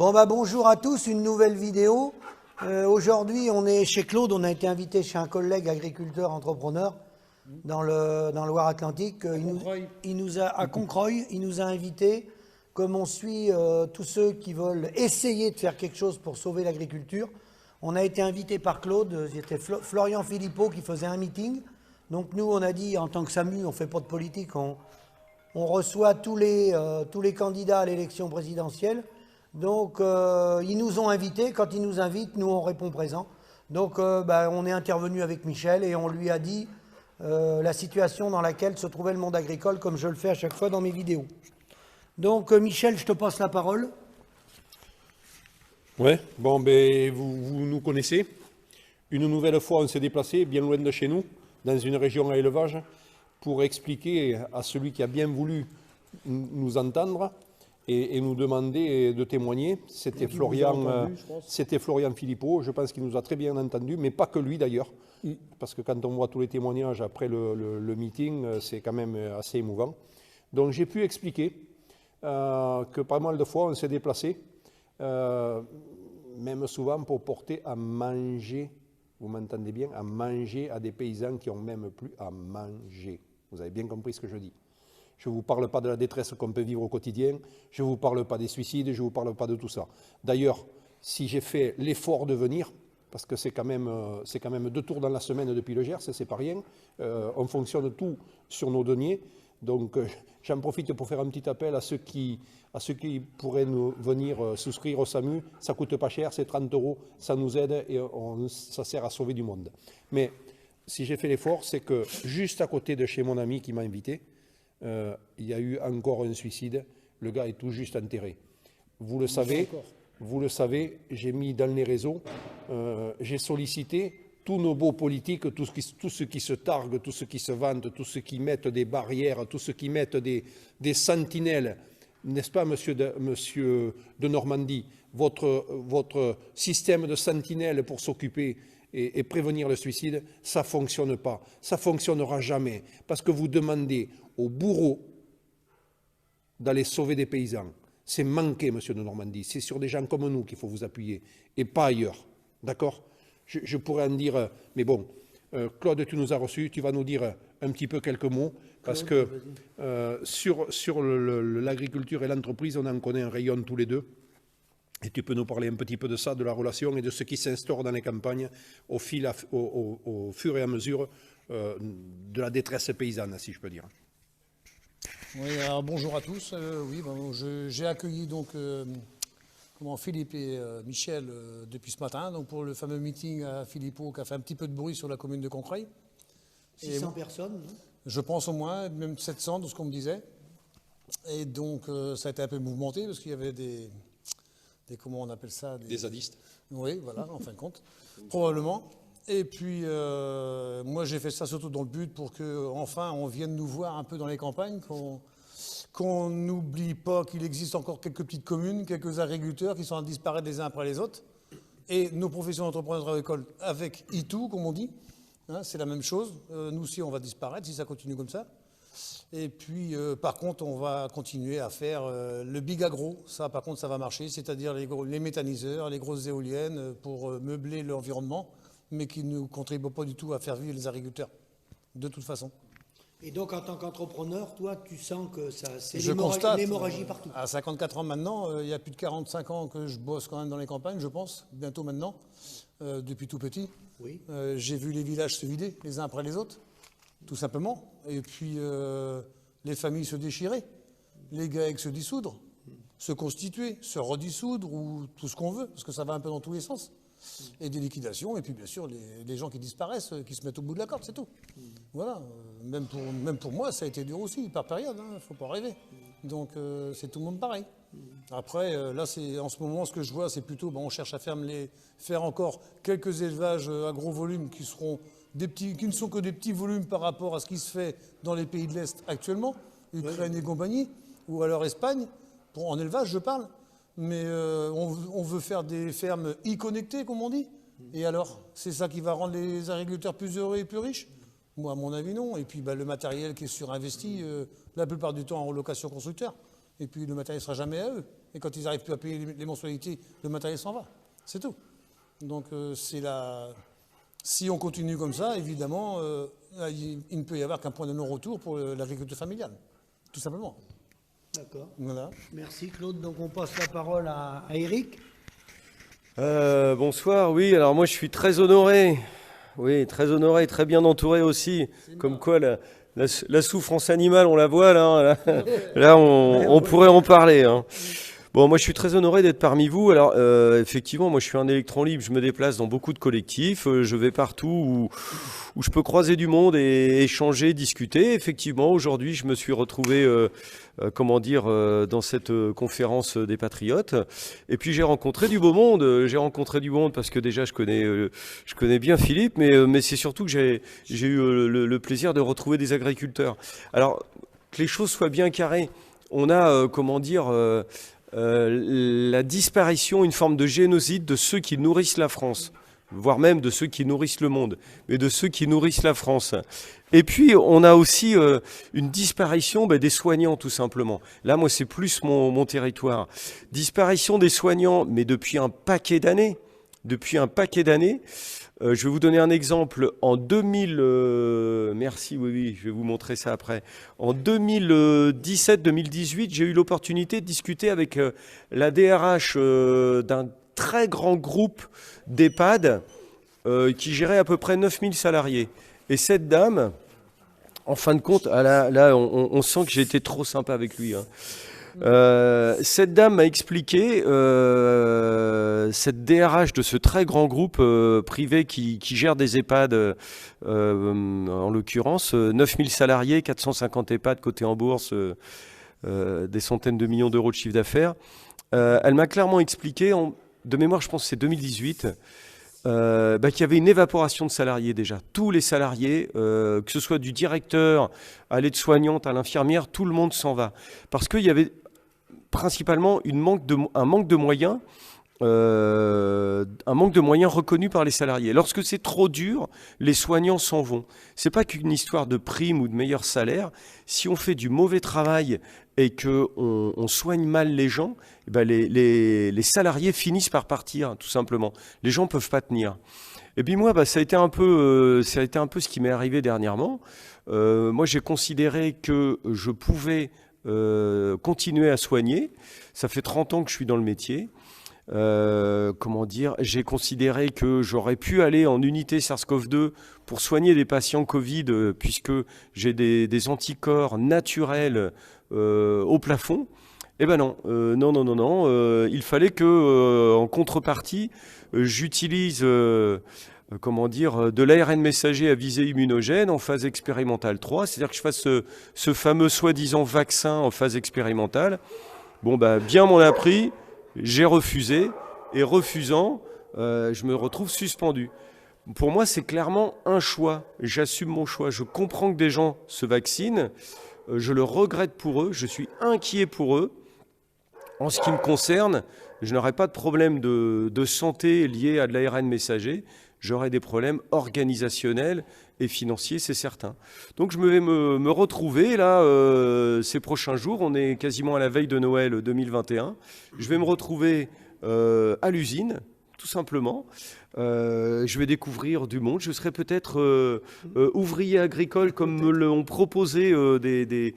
Bon bah bonjour à tous, une nouvelle vidéo. Aujourd'hui on est chez Claude, on a été invité chez un collègue agriculteur entrepreneur dans le Loire-Atlantique. Il nous a à Concreuil, il nous a invités, comme on suit tous ceux qui veulent essayer de faire quelque chose pour sauver l'agriculture. On a été invité par Claude, c'était Florian Philippot qui faisait un meeting. Donc nous on a dit en tant que SAMU, on ne fait pas de politique, on reçoit tous les candidats à l'élection présidentielle. Donc, ils nous ont invités. Quand ils nous invitent, nous, on répond présent. Donc, on est intervenu avec Michel et on lui a dit la situation dans laquelle se trouvait le monde agricole, comme je le fais à chaque fois dans mes vidéos. Donc, Michel, je te passe la parole. Ouais, bon, ben, vous nous connaissez. Une nouvelle fois, on s'est déplacé bien loin de chez nous, dans une région à élevage, pour expliquer à celui qui a bien voulu nous entendre et nous demander de témoigner. C'était Florian Philippot, je pense qu'il nous a très bien entendus, mais pas que lui d'ailleurs, parce que quand on voit tous les témoignages après le meeting, c'est quand même assez émouvant. Donc j'ai pu expliquer que pas mal de fois on s'est déplacé, même souvent pour porter à manger, vous m'entendez bien, à manger à des paysans qui n'ont même plus à manger. Vous avez bien compris ce que je dis. Je ne vous parle pas de la détresse qu'on peut vivre au quotidien, je ne vous parle pas des suicides, je ne vous parle pas de tout ça. D'ailleurs, si j'ai fait l'effort de venir, parce que c'est quand même 2 tours dans la semaine depuis le Gers, c'est pas rien, on fonctionne tout sur nos deniers, donc j'en profite pour faire un petit appel à ceux qui pourraient venir souscrire au SAMU. Ça ne coûte pas cher, c'est 30 €, ça nous aide et ça sert à sauver du monde. Mais si j'ai fait l'effort, c'est que juste à côté de chez mon ami qui m'a invité, il y a eu encore un suicide, le gars est tout juste enterré. Vous le savez, j'ai mis dans les réseaux, j'ai sollicité tous nos beaux politiques, tous ceux qui se targuent, tous ceux qui se vantent, tous ceux qui mettent des barrières, tous ceux qui mettent des sentinelles, n'est-ce pas, monsieur de Normandie, votre système de sentinelles pour s'occuper et prévenir le suicide, ça ne fonctionne pas, ça ne fonctionnera jamais, parce que vous demandez aux bourreaux d'aller sauver des paysans. C'est manqué, monsieur de Normandie, c'est sur des gens comme nous qu'il faut vous appuyer, et pas ailleurs, d'accord ? Je pourrais en dire, mais bon, Claude, tu nous as reçus, tu vas nous dire un petit peu quelques mots, parce que sur l'agriculture et l'entreprise, on en connaît un rayon tous les deux. Et tu peux nous parler un petit peu de ça, de la relation et de ce qui s'instaure dans les campagnes au fur et à mesure de la détresse paysanne, si je peux dire. Oui, alors bonjour à tous. J'ai accueilli donc Philippe et Michel depuis ce matin, donc pour le fameux meeting à Philippot qui a fait un petit peu de bruit sur la commune de Concreuil. 600 personnes, non ? Je pense au moins, même 700 de ce qu'on me disait. Et donc ça a été un peu mouvementé parce qu'il y avait des comment on appelle ça ? Des zadistes. Oui, voilà, en fin de compte, probablement. Et puis, moi, j'ai fait ça surtout dans le but pour qu'enfin, on vienne nous voir un peu dans les campagnes, qu'on n'oublie pas qu'il existe encore quelques petites communes, quelques agriculteurs qui sont en train de disparaître les uns après les autres. Et nos professions d'entrepreneurs agricoles, avec ITOU, comme on dit, hein, c'est la même chose. Nous aussi, on va disparaître si ça continue comme ça. Et puis, par contre, on va continuer à faire le big agro. Ça, par contre, ça va marcher, c'est-à-dire les méthaniseurs, les grosses éoliennes pour meubler l'environnement, mais qui ne contribuent pas du tout à faire vivre les agriculteurs, de toute façon. Et donc, en tant qu'entrepreneur, toi, tu sens que c'est l'hémorragie partout. À 54 ans maintenant, il y a plus de 45 ans que je bosse quand même dans les campagnes, je pense, bientôt maintenant, depuis tout petit. Oui. J'ai vu les villages se vider les uns après les autres, tout simplement. Et puis, les familles se déchirer, les GAEC se dissoudre, se constituer, se redissoudre, ou tout ce qu'on veut, parce que ça va un peu dans tous les sens. Et des liquidations, et puis bien sûr les gens qui disparaissent, qui se mettent au bout de la corde, c'est tout. Voilà, même pour moi, ça a été dur aussi, par période, hein, faut pas rêver. Donc c'est tout le monde pareil. Après, là, en ce moment, ce que je vois, c'est plutôt, on cherche à faire encore quelques élevages à gros volume qui ne sont que des petits volumes par rapport à ce qui se fait dans les pays de l'Est actuellement, Ukraine et compagnie, ou alors Espagne, en élevage, je parle. Mais on veut faire des fermes e-connectées, comme on dit. Et alors, c'est ça qui va rendre les agriculteurs plus heureux et plus riches ? Moi, à mon avis, non. Et puis, le matériel qui est surinvesti, la plupart du temps en location constructeur. Et puis, le matériel ne sera jamais à eux. Et quand ils n'arrivent plus à payer les mensualités, le matériel s'en va. C'est tout. Donc si on continue comme ça, évidemment, il ne peut y avoir qu'un point de non-retour pour l'agriculture familiale. Tout simplement. D'accord. Voilà. Merci Claude. Donc on passe la parole à Eric. Bonsoir, oui, alors moi je suis très honoré, oui, très honoré, très bien entouré aussi, comme quoi la souffrance animale, on la voit là, là on pourrait en parler. Hein. Bon, moi je suis très honoré d'être parmi vous. Alors effectivement, moi je suis un électron libre, je me déplace dans beaucoup de collectifs, je vais partout où je peux croiser du monde et échanger, discuter. Effectivement, aujourd'hui je me suis retrouvé, dans cette conférence des Patriotes. Et puis j'ai rencontré du beau monde. J'ai rencontré du monde parce que déjà je connais bien Philippe, mais c'est surtout que j'ai eu le plaisir de retrouver des agriculteurs. Alors que les choses soient bien carrées, on a la disparition, une forme de génocide de ceux qui nourrissent la France, voire même de ceux qui nourrissent le monde, mais de ceux qui nourrissent la France. Et puis, on a aussi une disparition des soignants, tout simplement. Là, moi, c'est plus mon territoire. Disparition des soignants, mais depuis un paquet d'années. Je vais vous donner un exemple. En 2000, merci, oui, je vais vous montrer ça après. En 2017-2018, j'ai eu l'opportunité de discuter avec la DRH d'un très grand groupe d'EHPAD qui gérait à peu près 9000 salariés. Et cette dame, en fin de compte, là on sent que j'ai été trop sympa avec lui. Hein. Cette dame m'a expliqué, cette DRH de ce très grand groupe privé qui gère des EHPAD, en l'occurrence 9000 salariés, 450 EHPAD cotés en bourse, des centaines de millions d'euros de chiffre d'affaires. Elle m'a clairement expliqué, de mémoire je pense que c'est 2018, qu'il y avait une évaporation de salariés déjà. Tous les salariés, que ce soit du directeur à l'aide-soignante, à l'infirmière, tout le monde s'en va. Parce qu'il y avait principalement un manque de moyens reconnus par les salariés. Lorsque c'est trop dur, les soignants s'en vont. C'est pas qu'une histoire de prime ou de meilleur salaire. Si on fait du mauvais travail et qu'on soigne mal les gens, les salariés finissent par partir, tout simplement. Les gens peuvent pas tenir. Et puis moi, ça a été un peu ce qui m'est arrivé dernièrement. Moi, j'ai considéré que je pouvais continuer à soigner. Ça fait 30 ans que je suis dans le métier. J'ai considéré que j'aurais pu aller en unité SARS-CoV-2 pour soigner des patients Covid, puisque j'ai des anticorps naturels au plafond. Eh ben non, non. Il fallait que, en contrepartie, j'utilise de l'ARN messager à visée immunogène en phase expérimentale 3, c'est-à-dire que je fasse ce fameux soi-disant vaccin en phase expérimentale. Bien m'en a pris, j'ai refusé, et refusant, je me retrouve suspendu. Pour moi, c'est clairement un choix. J'assume mon choix. Je comprends que des gens se vaccinent. Je le regrette pour eux. Je suis inquiet pour eux. En ce qui me concerne, je n'aurai pas de problème de santé lié à de l'ARN messager. J'aurai des problèmes organisationnels et financiers, c'est certain. Donc je vais me retrouver là ces prochains jours. On est quasiment à la veille de Noël 2021. Je vais me retrouver à l'usine, tout simplement. Je vais découvrir du monde. Je serai peut-être ouvrier agricole comme me l'ont proposé des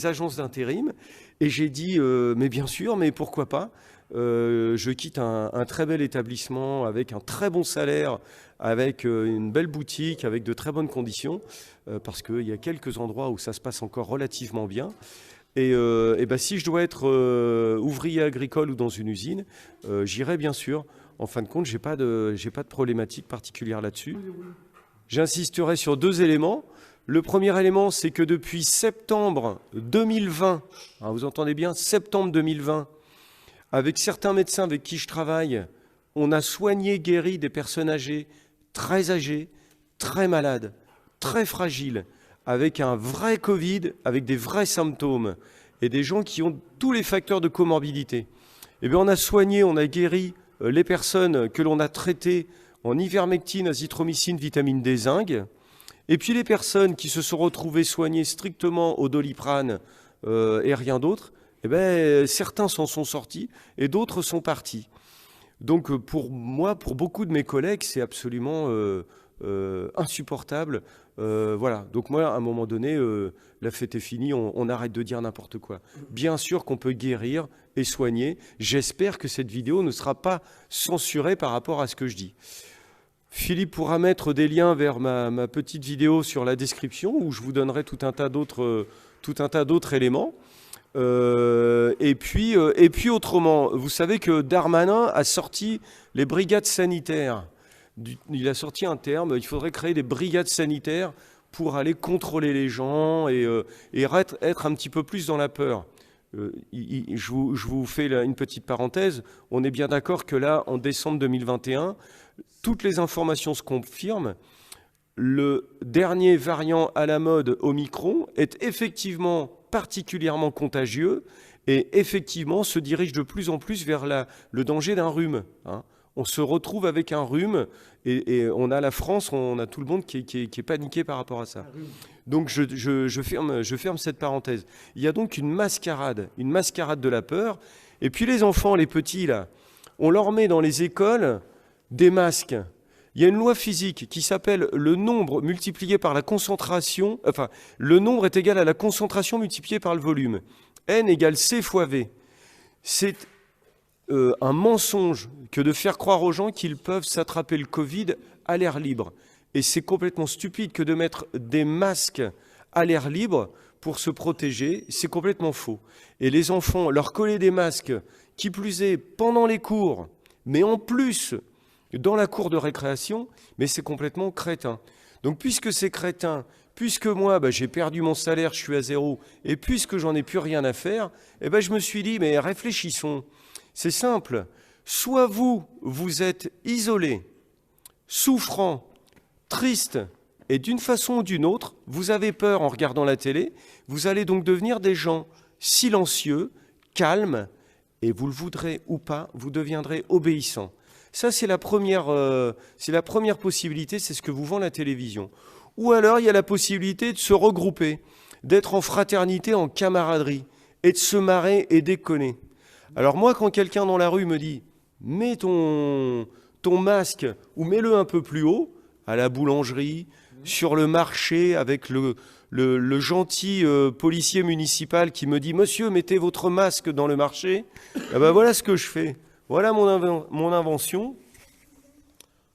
agences d'intérim. Et j'ai dit, mais bien sûr, mais pourquoi pas ? Je quitte un très bel établissement avec un très bon salaire, avec une belle boutique, avec de très bonnes conditions, parce qu'il y a quelques endroits où ça se passe encore relativement bien. Et si je dois être ouvrier agricole ou dans une usine, j'irai bien sûr. En fin de compte, j'ai pas de problématique particulière là-dessus. J'insisterai sur 2 éléments. Le premier élément, c'est que depuis septembre 2020, vous entendez bien, septembre 2020, avec certains médecins avec qui je travaille, on a soigné, guéri des personnes âgées, très malades, très fragiles, avec un vrai Covid, avec des vrais symptômes, et des gens qui ont tous les facteurs de comorbidité. Eh bien, on a soigné, on a guéri les personnes que l'on a traitées en ivermectine, azithromycine, vitamine D, zinc. Et puis les personnes qui se sont retrouvées soignées strictement au Doliprane et rien d'autre, eh ben, certains s'en sont sortis et d'autres sont partis. Donc pour moi, pour beaucoup de mes collègues, c'est absolument insupportable. Voilà. Donc moi, à un moment donné, la fête est finie, on arrête de dire n'importe quoi. Bien sûr qu'on peut guérir et soigner. J'espère que cette vidéo ne sera pas censurée par rapport à ce que je dis. Philippe pourra mettre des liens vers ma petite vidéo sur la description où je vous donnerai tout un tas d'autres éléments. Et puis autrement, vous savez que Darmanin a sorti les brigades sanitaires. Il a sorti un terme, il faudrait créer des brigades sanitaires pour aller contrôler les gens et être un petit peu plus dans la peur. Je vous fais là une petite parenthèse. On est bien d'accord que là, en décembre 2021, toutes les informations se confirment. Le dernier variant à la mode, Omicron, est effectivement particulièrement contagieux et effectivement se dirige de plus en plus vers le danger d'un rhume. Hein. On se retrouve avec un rhume et on a la France, on a tout le monde qui est paniqué par rapport à ça. Donc je ferme cette parenthèse. Il y a donc une mascarade de la peur. Et puis les enfants, les petits là, on leur met dans les écoles des masques. Il y a une loi physique qui s'appelle le nombre multiplié par la concentration, enfin, le nombre est égal à la concentration multipliée par le volume. N égale C fois V. C'est un mensonge que de faire croire aux gens qu'ils peuvent s'attraper le Covid à l'air libre. Et c'est complètement stupide que de mettre des masques à l'air libre pour se protéger, c'est complètement faux. Et les enfants, leur coller des masques, qui plus est pendant les cours, mais en plus dans la cour de récréation, mais c'est complètement crétin. Donc puisque c'est crétin, puisque moi j'ai perdu mon salaire, je suis à zéro, et puisque j'en ai plus rien à faire, eh ben, je me suis dit, mais réfléchissons. C'est simple, soit vous êtes isolé, souffrant, triste, et d'une façon ou d'une autre, vous avez peur en regardant la télé, vous allez donc devenir des gens silencieux, calmes, et vous le voudrez ou pas, vous deviendrez obéissants. Ça, c'est la première possibilité, c'est ce que vous vend la télévision. Ou alors, il y a la possibilité de se regrouper, d'être en fraternité, en camaraderie, et de se marrer et déconner. Alors moi, quand quelqu'un dans la rue me dit « mets ton masque ou mets-le un peu plus haut », à la boulangerie, sur le marché, avec le gentil policier municipal qui me dit « monsieur, mettez votre masque dans le marché », eh ben voilà ce que je fais. Voilà mon invention.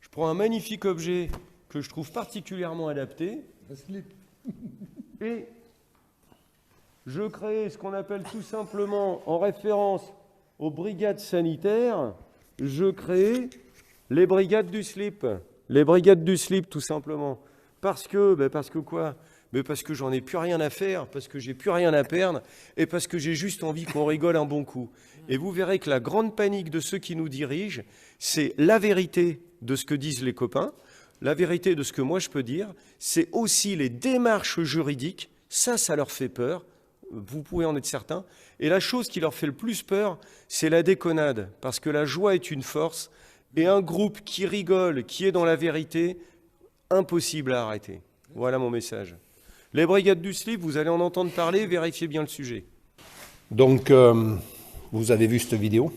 Je prends un magnifique objet que je trouve particulièrement adapté et je crée ce qu'on appelle tout simplement, en référence aux brigades sanitaires, je crée les brigades du slip. Les brigades du slip, tout simplement. Parce que quoi ? Mais parce que j'en ai plus rien à faire, parce que j'ai plus rien à perdre, et parce que j'ai juste envie qu'on rigole un bon coup. Et vous verrez que la grande panique de ceux qui nous dirigent, c'est la vérité de ce que disent les copains, la vérité de ce que moi je peux dire, c'est aussi les démarches juridiques, ça leur fait peur, vous pouvez en être certain. Et la chose qui leur fait le plus peur, c'est la déconnade, parce que la joie est une force, et un groupe qui rigole, qui est dans la vérité, impossible à arrêter. Voilà mon message. Les brigades du slip, vous allez en entendre parler, vérifiez bien le sujet. Donc, vous avez vu cette vidéo,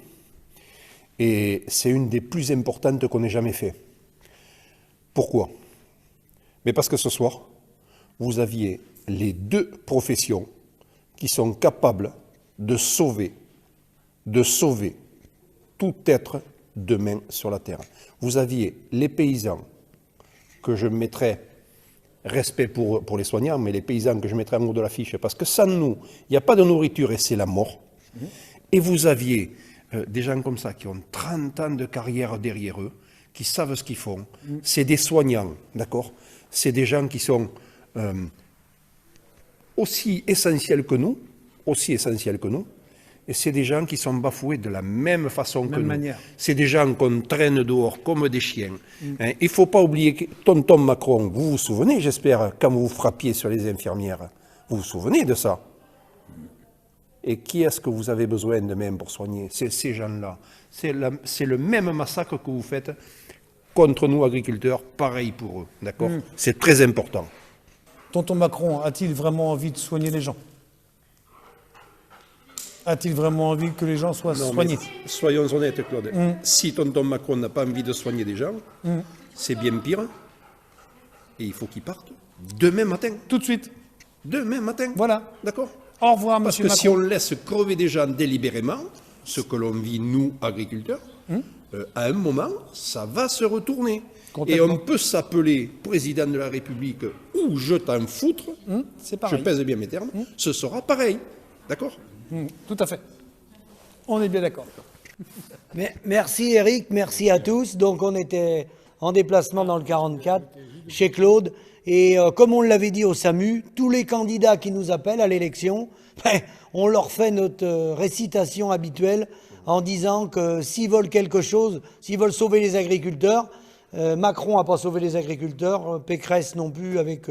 et c'est une des plus importantes qu'on ait jamais fait. Pourquoi ? Mais parce que ce soir, vous aviez les deux professions qui sont capables de sauver tout être demain sur la terre. Vous aviez les paysans, que je mettrais, respect pour les soignants, mais les paysans que je mettrais en haut de l'affiche, parce que sans nous, il n'y a pas de nourriture et c'est la mort. Et vous aviez des gens comme ça qui ont 30 ans de carrière derrière eux, qui savent ce qu'ils font. C'est des soignants, d'accord ? C'est des gens qui sont aussi essentiels que nous, et c'est des gens qui sont bafoués de la même façon que nous. C'est des gens qu'on traîne dehors comme des chiens. Hein, il ne faut pas oublier que tonton Macron, vous vous souvenez, j'espère, quand vous frappiez sur les infirmières, vous vous souvenez de ça ? Et qui est-ce que vous avez besoin de même pour soigner ? C'est ces gens-là. C'est le même massacre que vous faites contre nous, agriculteurs, pareil pour eux. D'accord ? C'est très important. Tonton Macron a-t-il vraiment envie de soigner les gens ? A-t-il vraiment envie que les gens soient Non, soignés? mais soyons honnêtes, Claude. Si tonton Macron n'a pas envie de soigner des gens, c'est bien pire. Et il faut qu'il parte demain matin. Tout de suite. Demain matin. Voilà. D'accord? Au revoir, Parce monsieur que si Macron. on laisse crever des gens délibérément, ce que l'on vit, nous, agriculteurs, à un moment, ça va se retourner. Et Complètement. on peut s'appeler président de la République ou je t'en foutre, C'est je pareil. pèse bien mes termes, ce sera pareil. D'accord? Tout à fait. On est bien d'accord. Merci Eric, merci à tous. Donc on était en déplacement dans le 44 chez Claude. Et comme on l'avait dit au SAMU, tous les candidats qui nous appellent à l'élection, on leur fait notre récitation habituelle en disant que s'ils veulent quelque chose, s'ils veulent sauver les agriculteurs, Macron n'a pas sauvé les agriculteurs, Pécresse non plus avec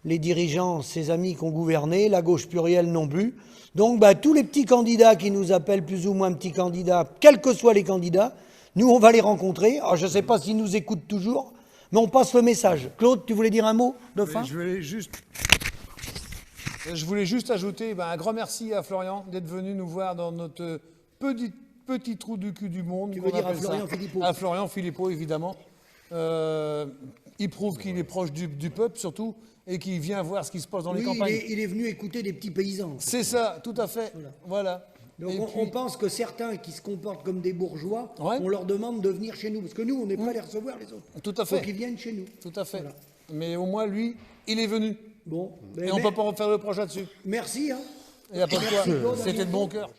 les dirigeants, ses amis qui ont gouverné, la gauche plurielle non plus. Donc tous les petits candidats qui nous appellent, plus ou moins petits candidats, quels que soient les candidats, nous on va les rencontrer. Alors je ne sais pas s'ils nous écoutent toujours, mais on passe le message. Claude, tu voulais dire un mot de fin? Je voulais juste ajouter un grand merci à Florian d'être venu nous voir dans notre petit trou du cul du monde. Tu veux qu'on dire à appelle ça. Florian Philippot? À Florian Philippot, évidemment. Il prouve qu'il est proche du peuple, surtout, et qu'il vient voir ce qui se passe dans les Oui, campagnes. il est venu écouter des petits paysans. C'est ça, tout à fait. Voilà. Donc Et on puis- pense que certains qui se comportent comme des bourgeois, Ouais. on leur demande de venir chez nous. Parce que nous, on n'est pas à les recevoir, les autres. Tout à Il faut fait. qu'ils viennent chez nous. Tout à fait. Voilà. Mais au moins, lui, il est venu. Bon. Et on ne peut pas refaire le projet là-dessus. Merci. Hein. Il n'y a pas de Merci, quoi. Claude, à C'était de bientôt. bon cœur.